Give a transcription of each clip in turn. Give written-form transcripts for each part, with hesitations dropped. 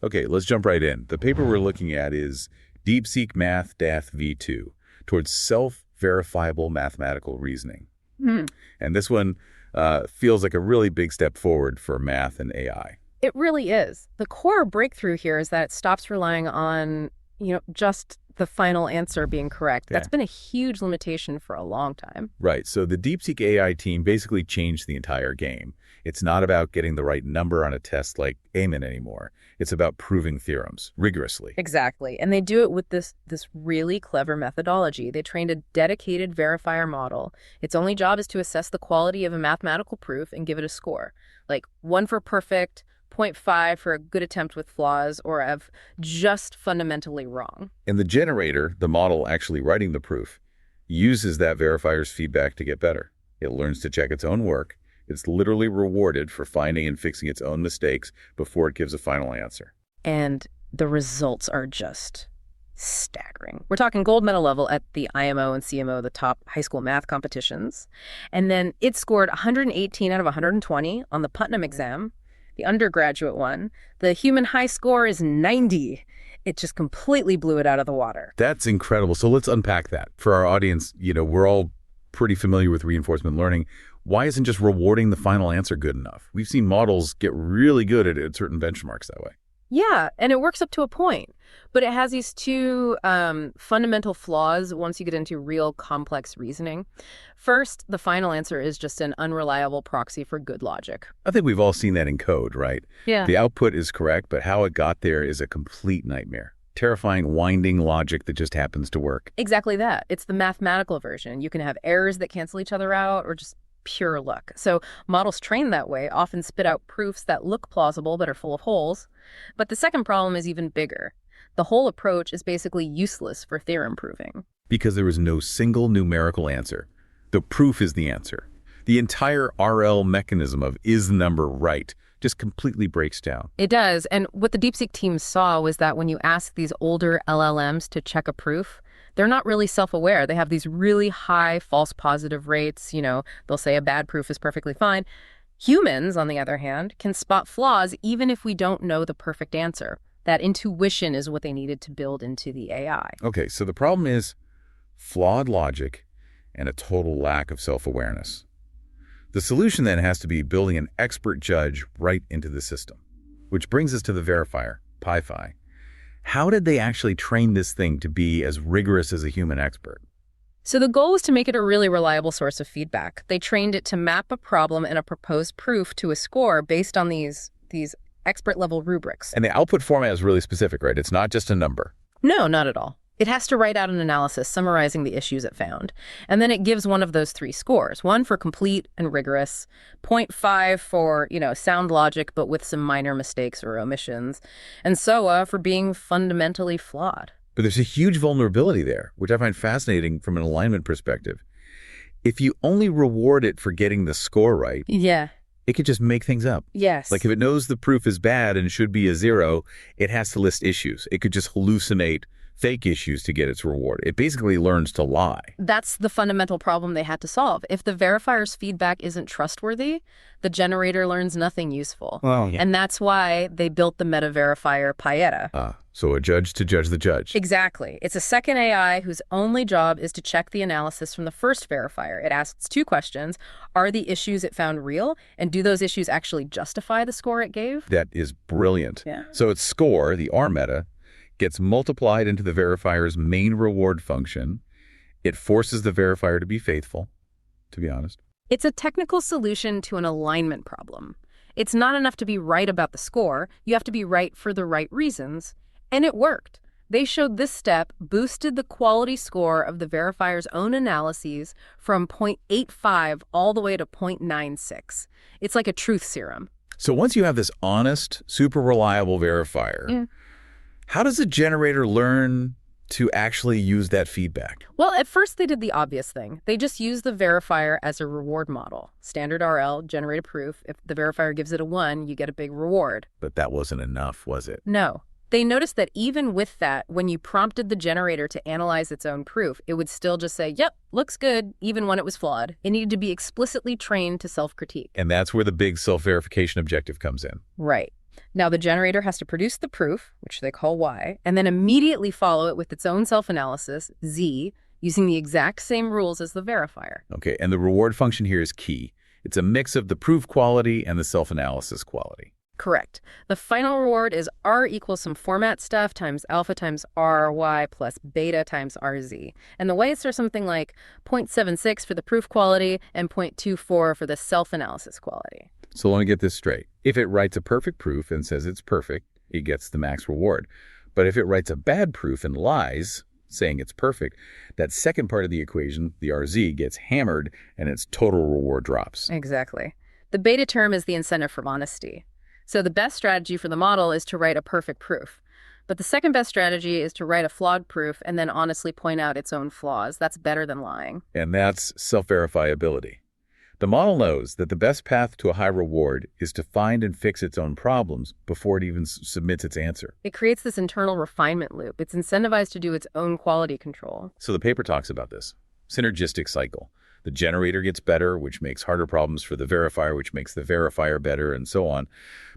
Okay, let's jump right in. The paper we're looking at is DeepSeek Math Dath V2 towards self-verifiable mathematical reasoning. Hmm. And this one feels like a really big step forward for math and AI. It really is. The core breakthrough here is that it stops relying on, just the final answer being correct. Yeah. That's been a huge limitation for a long time. Right, so the DeepSeek AI team basically changed the entire game. It's not about getting the right number on a test like Amen anymore. It's about proving theorems rigorously. Exactly. And they do it with this really clever methodology. They trained a dedicated verifier model. Its only job is to assess the quality of a mathematical proof and give it a score. Like 1 for perfect, 0.5 for a good attempt with flaws, or of just fundamentally wrong. And the generator, the model actually writing the proof, uses that verifier's feedback to get better. It learns to check its own work. It's literally rewarded for finding and fixing its own mistakes before it gives a final answer. And the results are just staggering. We're talking gold medal level at the IMO and CMO, the top high school math competitions. And then it scored 118 out of 120 on the Putnam exam, the undergraduate one. The human high score is 90. It just completely blew it out of the water. That's incredible. So let's unpack that. For our audience, we're all pretty familiar with reinforcement learning. Why isn't just rewarding the final answer good enough? We've seen models get really good at certain benchmarks that way. Yeah, and it works up to a point. But it has these two fundamental flaws once you get into real complex reasoning. First, the final answer is just an unreliable proxy for good logic. I think we've all seen that in code, right? Yeah. The output is correct, but how it got there is a complete nightmare. Terrifying, winding logic that just happens to work. Exactly that. It's the mathematical version. You can have errors that cancel each other out or just pure luck. So models trained that way often spit out proofs that look plausible but are full of holes. But the second problem is even bigger. The whole approach is basically useless for theorem proving. Because there is no single numerical answer. The proof is the answer. The entire RL mechanism of is the number right just completely breaks down. It does. And what the DeepSeek team saw was that when you ask these older LLMs to check a proof, they're not really self-aware. They have these really high false positive rates. They'll say a bad proof is perfectly fine. Humans, on the other hand, can spot flaws even if we don't know the perfect answer. That intuition is what they needed to build into the AI. Okay, so the problem is flawed logic and a total lack of self-awareness. The solution then has to be building an expert judge right into the system, which brings us to the verifier, PyPhi. How did they actually train this thing to be as rigorous as a human expert? So the goal was to make it a really reliable source of feedback. They trained it to map a problem and a proposed proof to a score based on these expert-level rubrics. And the output format is really specific, right? It's not just a number. No, not at all. It has to write out an analysis summarizing the issues it found. And then it gives one of those 3 scores. 1 for complete and rigorous, 0.5 for, sound logic but with some minor mistakes or omissions, and SOA for being fundamentally flawed. But there's a huge vulnerability there, which I find fascinating from an alignment perspective. If you only reward it for getting the score right, Yeah. it could just make things up. Yes. Like if it knows the proof is bad and should be a 0, it has to list issues. It could just hallucinate fake issues to get its reward. It basically learns to lie. That's the fundamental problem they had to solve. If the verifier's feedback isn't trustworthy, the generator learns nothing useful. Well, yeah. And that's why they built the meta verifier Pieta. So a judge to judge the judge. Exactly. It's a second AI whose only job is to check the analysis from the first verifier. It asks 2 questions. Are the issues it found real? And do those issues actually justify the score it gave? That is brilliant. Yeah. So its score, the R meta, gets multiplied into the verifier's main reward function. It forces the verifier to be faithful, to be honest. It's a technical solution to an alignment problem. It's not enough to be right about the score. You have to be right for the right reasons. And it worked. They showed this step boosted the quality score of the verifier's own analyses from 0.85 all the way to 0.96. It's like a truth serum. So once you have this honest, super reliable verifier, how does the generator learn to actually use that feedback? Well, at first they did the obvious thing. They just used the verifier as a reward model. Standard RL, generate a proof. If the verifier gives it a 1, you get a big reward. But that wasn't enough, was it? No. They noticed that even with that, when you prompted the generator to analyze its own proof, it would still just say, yep, looks good, even when it was flawed. It needed to be explicitly trained to self-critique. And that's where the big self-verification objective comes in. Right. Now, the generator has to produce the proof, which they call Y, and then immediately follow it with its own self-analysis, Z, using the exact same rules as the verifier. Okay, and the reward function here is key. It's a mix of the proof quality and the self-analysis quality. Correct. The final reward is R equals some format stuff times alpha times RY plus beta times RZ. And the weights are something like 0.76 for the proof quality and 0.24 for the self-analysis quality. So let me get this straight. If it writes a perfect proof and says it's perfect, it gets the max reward. But if it writes a bad proof and lies, saying it's perfect, that second part of the equation, the RZ, gets hammered and its total reward drops. Exactly. The beta term is the incentive for honesty. So the best strategy for the model is to write a perfect proof. But the second best strategy is to write a flawed proof and then honestly point out its own flaws. That's better than lying. And that's self-verifiability. The model knows that the best path to a high reward is to find and fix its own problems before it even submits its answer. It creates this internal refinement loop. It's incentivized to do its own quality control. So the paper talks about this synergistic cycle. The generator gets better, which makes harder problems for the verifier, which makes the verifier better, and so on.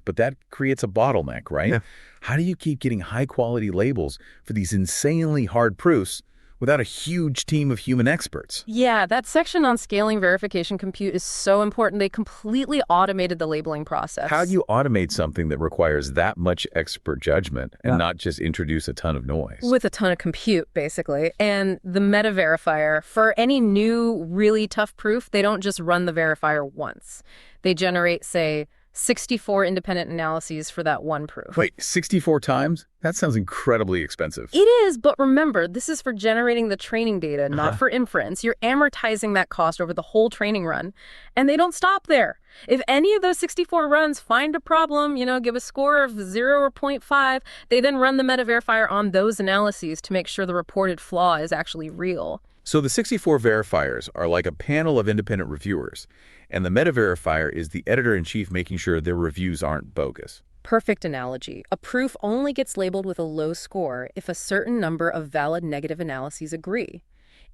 But that creates a bottleneck, right? Yeah. How do you keep getting high-quality labels for these insanely hard proofs without a huge team of human experts? Yeah, that section on scaling verification compute is so important. They completely automated the labeling process. How do you automate something that requires that much expert judgment and not just introduce a ton of noise? With a ton of compute, basically. And the meta verifier, for any new, really tough proof, they don't just run the verifier once. They generate, say, 64 independent analyses for that one proof. Wait, 64 times? That sounds incredibly expensive. It is, but remember, this is for generating the training data, not for inference. You're amortizing that cost over the whole training run, and they don't stop there. If any of those 64 runs find a problem, give a score of 0 or 0.5, they then run the meta verifier on those analyses to make sure the reported flaw is actually real. So the 64 verifiers are like a panel of independent reviewers, and the meta verifier is the editor-in-chief making sure their reviews aren't bogus. Perfect analogy. A proof only gets labeled with a low score if a certain number of valid negative analyses agree.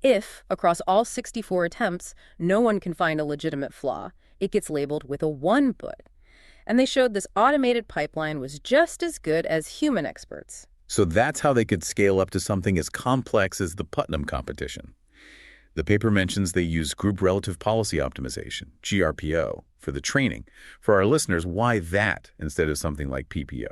If, across all 64 attempts, no one can find a legitimate flaw, it gets labeled with a 1 put. And they showed this automated pipeline was just as good as human experts. So that's how they could scale up to something as complex as the Putnam competition. The paper mentions they use Group Relative Policy Optimization, GRPO, for the training. For our listeners, why that instead of something like PPO?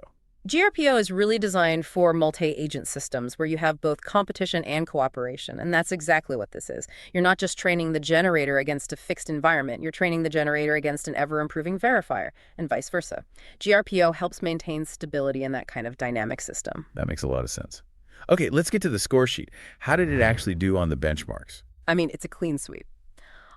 GRPO is really designed for multi-agent systems where you have both competition and cooperation, and that's exactly what this is. You're not just training the generator against a fixed environment, you're training the generator against an ever-improving verifier, and vice versa. GRPO helps maintain stability in that kind of dynamic system. That makes a lot of sense. Okay, let's get to the score sheet. How did it actually do on the benchmarks? It's a clean sweep.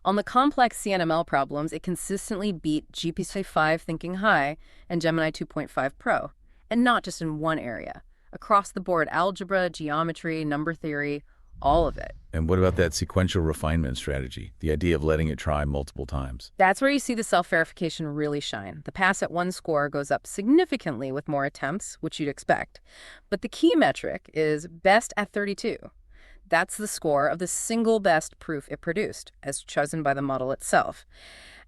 On the complex CNML problems, it consistently beat GPT-5 Thinking High and Gemini 2.5 Pro, and not just in one area. Across the board, algebra, geometry, number theory, all of it. And what about that sequential refinement strategy, the idea of letting it try multiple times? That's where you see the self-verification really shine. The pass at 1 score goes up significantly with more attempts, which you'd expect. But the key metric is best at 32. That's the score of the single best proof it produced, as chosen by the model itself.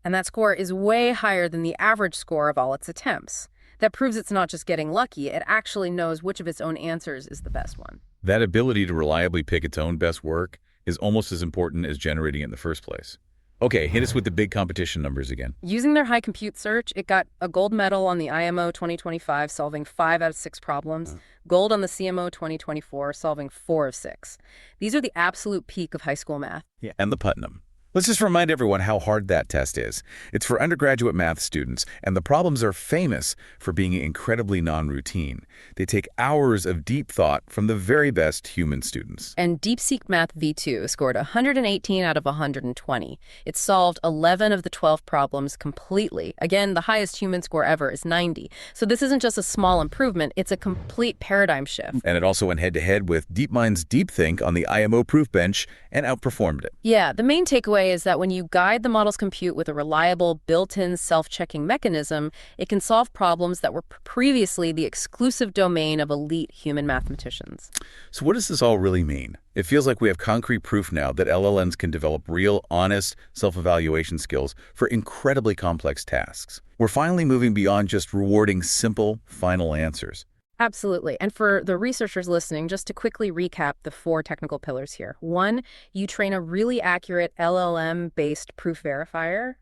And that score is way higher than the average score of all its attempts. That proves it's not just getting lucky, it actually knows which of its own answers is the best one. That ability to reliably pick its own best work is almost as important as generating it in the first place. Okay, hit us with the big competition numbers again. Using their high compute search, it got a gold medal on the IMO 2025, solving 5 out of 6 problems, gold on the CMO 2024, solving 4 of 6. These are the absolute peak of high school math. Yeah, and the Putnam. Let's just remind everyone how hard that test is. It's for undergraduate math students, and the problems are famous for being incredibly non-routine. They take hours of deep thought from the very best human students. And DeepSeek Math V2 scored 118 out of 120. It solved 11 of the 12 problems completely. Again, the highest human score ever is 90. So this isn't just a small improvement, it's a complete paradigm shift. And it also went head-to-head with DeepMind's DeepThink on the IMO proof bench and outperformed it. Yeah, the main takeaway say is that when you guide the model's compute with a reliable, built-in self-checking mechanism, it can solve problems that were previously the exclusive domain of elite human mathematicians. So what does this all really mean? It feels like we have concrete proof now that LLMs can develop real, honest self-evaluation skills for incredibly complex tasks. We're finally moving beyond just rewarding simple, final answers. Absolutely. And for the researchers listening, just to quickly recap the 4 technical pillars here. 1, you train a really accurate LLM-based proof verifier.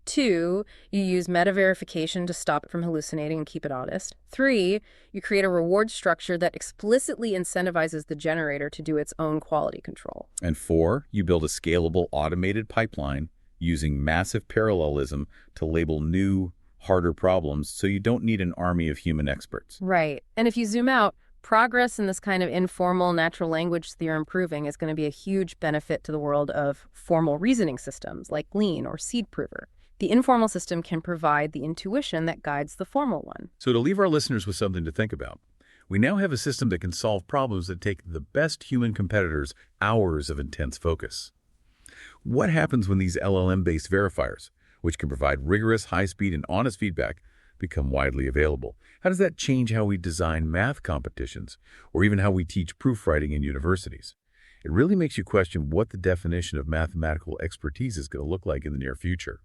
2, you use meta verification to stop it from hallucinating and keep it honest. 3, you create a reward structure that explicitly incentivizes the generator to do its own quality control. And 4, you build a scalable automated pipeline using massive parallelism to label new, harder problems, so you don't need an army of human experts. Right. And if you zoom out, progress in this kind of informal natural language theorem proving is going to be a huge benefit to the world of formal reasoning systems like Glean or SeedProver. The informal system can provide the intuition that guides the formal one. So to leave our listeners with something to think about, we now have a system that can solve problems that take the best human competitors hours of intense focus. What happens when these LLM-based verifiers, which can provide rigorous, high-speed, and honest feedback, become widely available? How does that change how we design math competitions, or even how we teach proofwriting in universities? It really makes you question what the definition of mathematical expertise is going to look like in the near future.